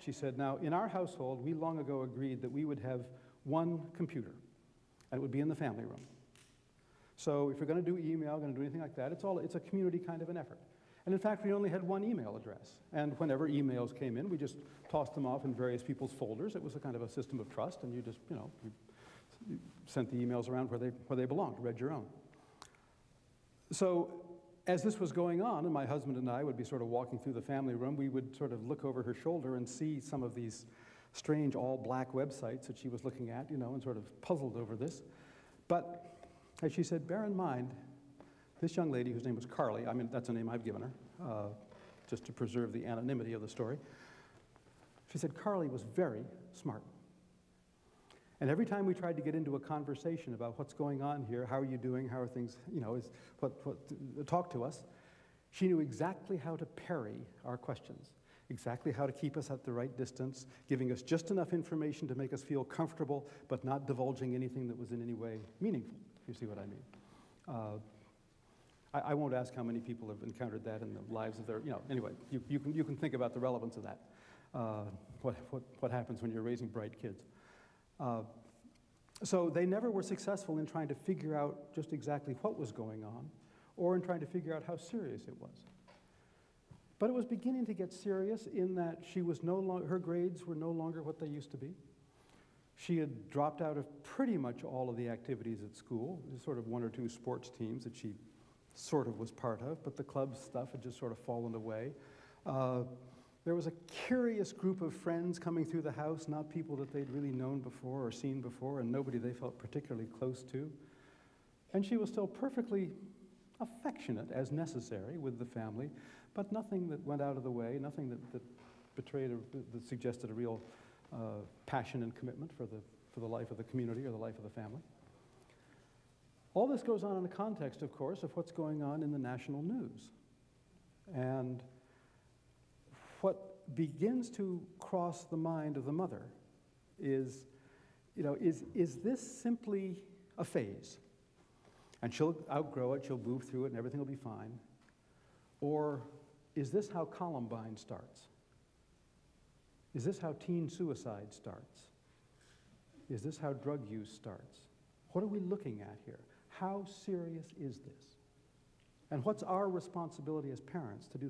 She said, now, in our household, we long ago agreed that we would have one computer, and it would be in the family room. So if you're going to do email, going to do anything like that, it's a community kind of an effort. And in fact, we only had one email address. And whenever emails came in, we just tossed them off in various people's folders. It was a kind of a system of trust, and you just, you sent the emails around where they belonged, read your own. So as this was going on, and my husband and I would be sort of walking through the family room, we would sort of look over her shoulder and see some of these strange all-black websites that she was looking at, and sort of puzzled over this. But as she said, bear in mind, this young lady, whose name was Carly, I mean, that's a name I've given her, just to preserve the anonymity of the story. She said Carly was very smart. And every time we tried to get into a conversation about what's going on here, how are you doing, how are things, talk to us, she knew exactly how to parry our questions, exactly how to keep us at the right distance, giving us just enough information to make us feel comfortable, but not divulging anything that was in any way meaningful, if you see what I mean. I won't ask how many people have encountered that in the lives of their, anyway, you can think about the relevance of that, what happens when you're raising bright kids. So they never were successful in trying to figure out just exactly what was going on, or in trying to figure out how serious it was. But it was beginning to get serious in that her grades were no longer what they used to be. She had dropped out of pretty much all of the activities at school. There's sort of one or two sports teams that she sort of was part of, but the club stuff had just sort of fallen away. There was a curious group of friends coming through the house, not people that they'd really known before or seen before, and nobody they felt particularly close to. And she was still perfectly affectionate as necessary with the family, but nothing that went out of the way, nothing that suggested a real passion and commitment for the life of the community or the life of the family. All this goes on in the context, of course, of what's going on in the national news. And what begins to cross the mind of the mother is this simply a phase? And she'll outgrow it, she'll move through it, and everything will be fine. Or is this how Columbine starts? Is this how teen suicide starts? Is this how drug use starts? What are we looking at here? How serious is this? And what's our responsibility as parents to do